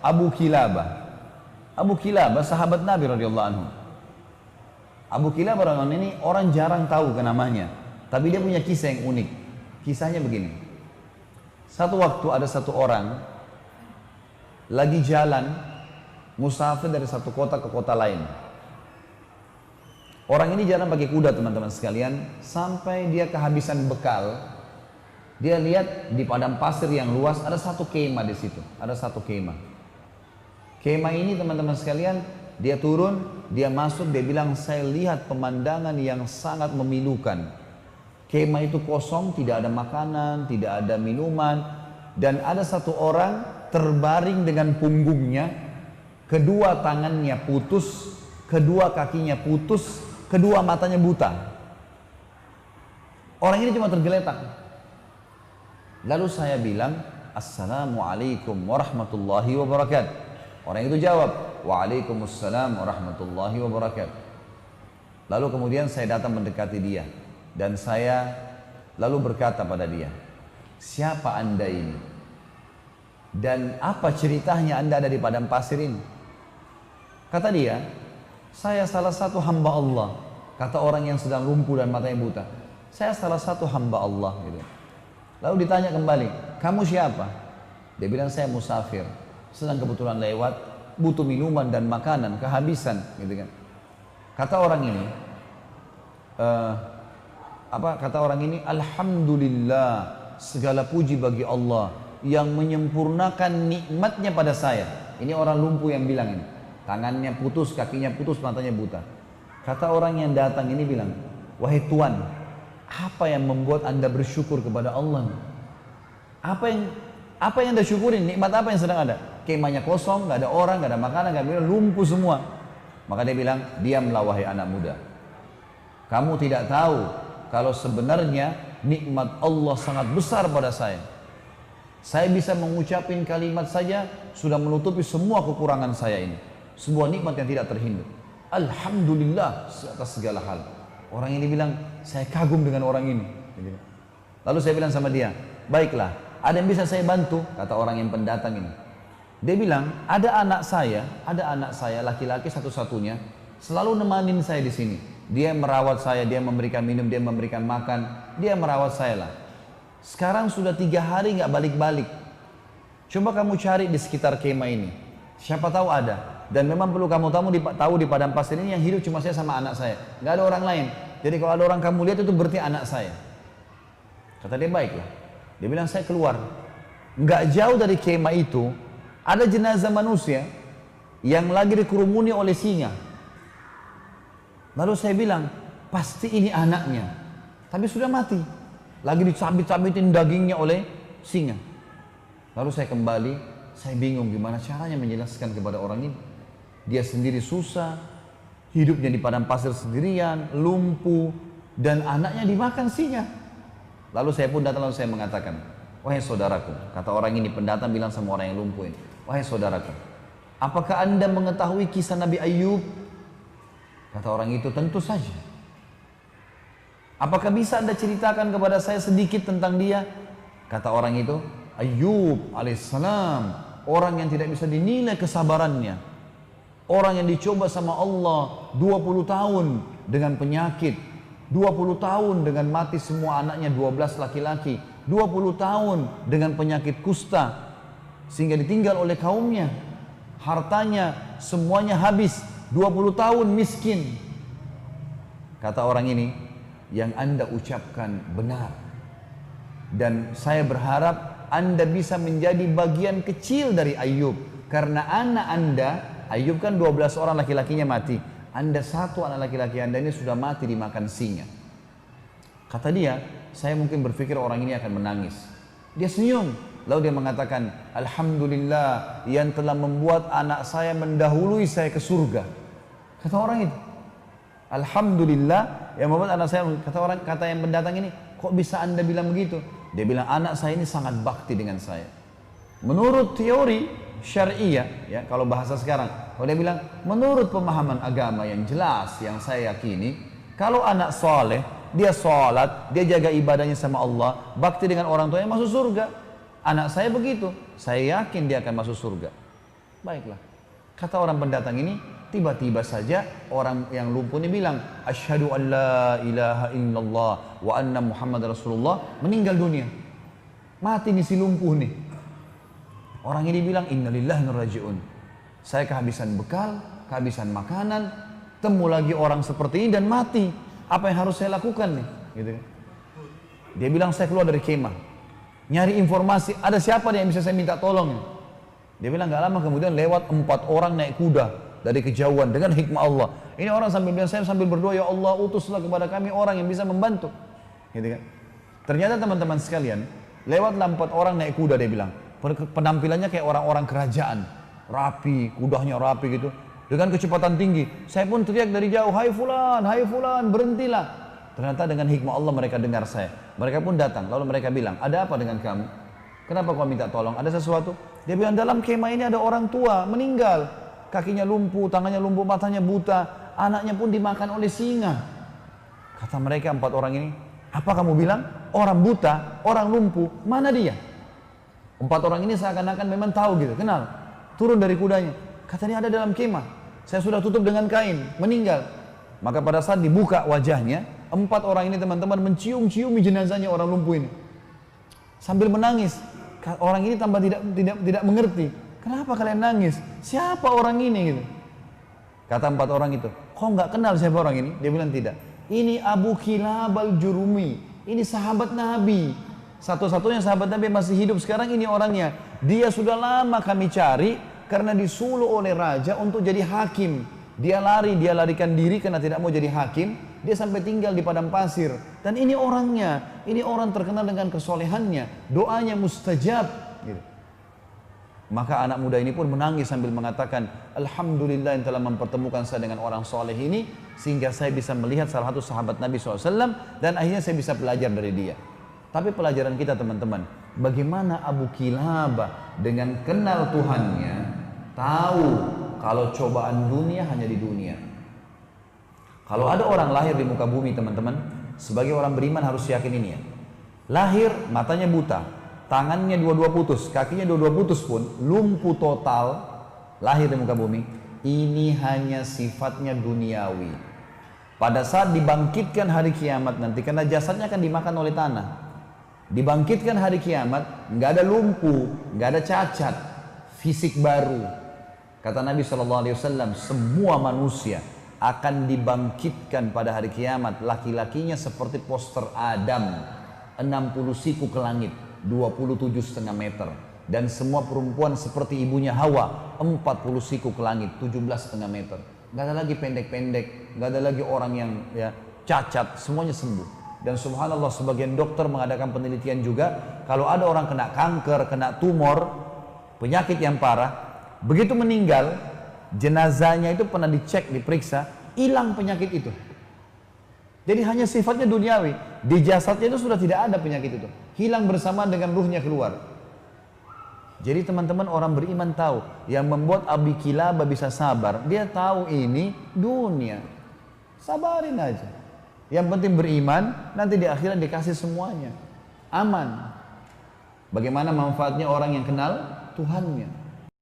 Abu Kilabah. Abu Kilabah sahabat Nabi radhiyallahu anhu. Abu Kilabah radhiyallahu anhu ini orang jarang tahu ke namanya, tapi dia punya kisah yang unik. Kisahnya begini. Satu waktu ada satu orang lagi jalan musafir dari satu kota ke kota lain. Orang ini jalan pakai kuda, teman-teman sekalian, sampai dia kehabisan bekal. Dia lihat di padang pasir yang luas ada satu kemah di situ, ada satu kemah. Kemah ini, teman-teman sekalian, dia turun, dia masuk, dia bilang, saya lihat pemandangan yang sangat memilukan. Kemah itu kosong, tidak ada makanan, tidak ada minuman, dan ada satu orang terbaring dengan punggungnya, kedua tangannya putus, kedua kakinya putus, kedua matanya buta. Orang ini cuma tergeletak. Lalu saya bilang, Assalamualaikum warahmatullahi wabarakatuh. Orang itu jawab, Waalaikumsalam warahmatullahi wabarakatuh. Lalu kemudian saya datang mendekati dia, dan saya lalu berkata pada dia, siapa anda ini? Dan apa ceritanya anda ada di padang pasir ini? Kata dia, saya salah satu hamba Allah. Kata orang yang sedang lumpuh dan matanya buta, saya salah satu hamba Allah gitu. Lalu ditanya kembali, kamu siapa? Dia bilang, saya musafir, sedang kebetulan lewat, butuh minuman dan makanan, kehabisan, gitu kan. Kata orang ini, kata orang ini, Alhamdulillah, segala puji bagi Allah yang menyempurnakan nikmatnya pada saya. Ini orang lumpuh yang bilang ini, tangannya putus, kakinya putus, matanya buta. Kata orang yang datang ini bilang, wahai Tuan, apa yang membuat anda bersyukur kepada Allah? Apa yang anda syukurin? Nikmat apa yang sedang ada? Kemahnya kosong, nggak ada orang, nggak ada makanan, nggak ada, lumpuh semua. Maka dia bilang, diamlah wahai anak muda. Kamu tidak tahu kalau sebenarnya nikmat Allah sangat besar pada saya. Saya bisa mengucapin kalimat saja sudah menutupi semua kekurangan saya ini. Sebuah nikmat yang tidak terhingga. Alhamdulillah atas segala hal. Orang ini bilang, saya kagum dengan orang ini. Lalu saya bilang sama dia, baiklah, ada yang bisa saya bantu? Kata orang yang pendatang ini. Dia bilang, ada anak saya laki-laki satu-satunya, selalu nemanin saya di sini. Dia merawat saya, dia memberikan minum, dia memberikan makan, dia merawat saya lah. Sekarang sudah 3 hari nggak balik-balik. Coba kamu cari di sekitar kemah ini. Siapa tahu ada. Dan memang perlu kamu tahu di padang pasir ini yang hidup cuma saya sama anak saya, nggak ada orang lain. Jadi kalau ada orang kamu lihat itu berarti anak saya. Kata dia, baiklah. Dia bilang, saya keluar. Nggak jauh dari kemah itu ada jenazah manusia yang lagi dikerumuni oleh singa. Lalu saya bilang, pasti ini anaknya, tapi sudah mati, lagi dicabit-cabitin dagingnya oleh singa. Lalu saya kembali, saya bingung gimana caranya menjelaskan kepada orang ini. Dia sendiri susah, hidupnya di padang pasir sendirian, lumpuh, dan anaknya dimakan singa. Lalu saya pun datang, lalu saya mengatakan, wahai saudaraku, kata orang ini, pendatang bilang sama orang yang lumpuh ini, wahai saudaraku, apakah anda mengetahui kisah Nabi Ayub? Kata orang itu, tentu saja. Apakah bisa anda ceritakan kepada saya sedikit tentang dia? Kata orang itu, Ayub alaihissalam, orang yang tidak bisa dinilai kesabarannya. Orang yang dicoba sama Allah 20 tahun dengan penyakit, 20 tahun dengan mati semua anaknya 12 laki-laki, 20 tahun dengan penyakit kusta, sehingga ditinggal oleh kaumnya. Hartanya semuanya habis, 20 tahun miskin. Kata orang ini, yang anda ucapkan benar. Dan saya berharap anda bisa menjadi bagian kecil dari Ayub. Karena anak anda, Ayub kan 12 orang laki-lakinya mati. Anda satu anak laki-laki anda ini sudah mati dimakan singa. Kata dia, saya mungkin berpikir orang ini akan menangis. Dia senyum. Lalu dia mengatakan, Alhamdulillah yang telah membuat anak saya mendahului saya ke surga. Kata orang itu, Alhamdulillah yang membuat anak saya, kata yang pendatang ini, kok bisa anda bilang begitu? Dia bilang, anak saya ini sangat bakti dengan saya. Menurut teori syariah, ya, kalau bahasa sekarang, kalau dia bilang, menurut pemahaman agama yang jelas, yang saya yakini, kalau anak soleh, dia sholat, dia jaga ibadahnya sama Allah, bakti dengan orang tuanya, masuk surga. Anak saya begitu, saya yakin dia akan masuk surga. Baiklah. Kata orang pendatang ini, tiba-tiba saja orang yang lumpuh ini bilang, asyhadu an la ilaha illallah wa anna Muhammad Rasulullah, meninggal dunia. Mati nih si lumpuh nih. Orang ini bilang, innalillahi wa inna ilaihi raji'un. Saya kehabisan bekal, kehabisan makanan, temu lagi orang seperti ini dan mati. Apa yang harus saya lakukan nih? Gitu kan. Dia bilang, saya keluar dari kemah, nyari informasi, ada siapa nih yang bisa saya minta tolong? Dia bilang, gak lama kemudian lewat 4 orang naik kuda dari kejauhan dengan hikmah Allah. Ini orang sambil bilang, saya sambil berdoa, ya Allah utuslah kepada kami orang yang bisa membantu. Gitu kan. Ternyata teman-teman sekalian, lewatlah 4 orang naik kuda, dia bilang. Penampilannya kayak orang-orang kerajaan, rapi, kudanya rapi gitu, dengan kecepatan tinggi. Saya pun teriak dari jauh, hai fulan, berhentilah. Ternyata dengan hikmah Allah mereka dengar saya. Mereka pun datang, lalu mereka bilang, ada apa dengan kamu? Kenapa kau minta tolong? Ada sesuatu? Dia bilang, dalam kemah ini ada orang tua meninggal, kakinya lumpuh, tangannya lumpuh, matanya buta, anaknya pun dimakan oleh singa. Kata mereka 4 orang ini, apa kamu bilang? Orang buta, orang lumpuh, mana dia? 4 orang ini seakan-akan memang tahu gitu, kenal. Turun dari kudanya, katanya ada dalam kemah. Saya sudah tutup dengan kain, meninggal. Maka pada saat dibuka wajahnya, 4 orang ini teman-teman mencium-ciumi jenazahnya orang lumpuh ini. Sambil menangis. Orang ini tambah tidak mengerti. Kenapa kalian nangis? Siapa orang ini gitu? Kata 4 orang itu, kok nggak kenal siapa orang ini? Dia bilang tidak. Ini Abu Kilab al-Jurumi. Ini sahabat Nabi. Satu-satunya sahabat Nabi yang masih hidup sekarang, ini orangnya. Dia sudah lama kami cari karena disuluh oleh raja untuk jadi hakim. Dia larikan diri karena tidak mau jadi hakim. Dia sampai tinggal di padang pasir. Dan ini orangnya, ini orang terkenal dengan kesolehannya, doanya mustajab. Gitu. Maka anak muda ini pun menangis sambil mengatakan, Alhamdulillah yang telah mempertemukan saya dengan orang soleh ini, sehingga saya bisa melihat salah satu sahabat Nabi SAW, dan akhirnya saya bisa belajar dari dia. Tapi pelajaran kita teman-teman, bagaimana Abu Kilabah dengan kenal Tuhannya, tahu kalau cobaan dunia hanya di dunia. Kalau ada orang lahir di muka bumi teman-teman, sebagai orang beriman harus yakin ini ya. Lahir matanya buta, tangannya dua-dua putus, kakinya dua-dua putus pun, lumpuh total, lahir di muka bumi, ini hanya sifatnya duniawi. Pada saat dibangkitkan hari kiamat nanti, karena jasadnya akan dimakan oleh tanah, dibangkitkan hari kiamat, nggak ada lumpuh, nggak ada cacat, fisik baru. Kata Nabi SAW, semua manusia akan dibangkitkan pada hari kiamat, laki-lakinya seperti poster Adam, 60 siku ke langit, 27,5 meter, dan semua perempuan seperti ibunya Hawa, 40 siku ke langit, 17,5 meter. Nggak ada lagi pendek-pendek, nggak ada lagi orang yang ya cacat, semuanya sembuh. Dan subhanallah sebagian dokter mengadakan penelitian juga, kalau ada orang kena kanker, kena tumor, penyakit yang parah, begitu meninggal, jenazahnya itu pernah dicek, diperiksa, hilang penyakit itu. Jadi hanya sifatnya duniawi, di jasadnya itu sudah tidak ada penyakit itu, hilang bersamaan dengan ruhnya keluar. Jadi teman-teman orang beriman tahu, yang membuat Abu Kilabah bisa sabar, dia tahu ini dunia, sabarin aja. Yang penting beriman, nanti di akhirat dikasih semuanya. Aman. Bagaimana manfaatnya orang yang kenal Tuhannya?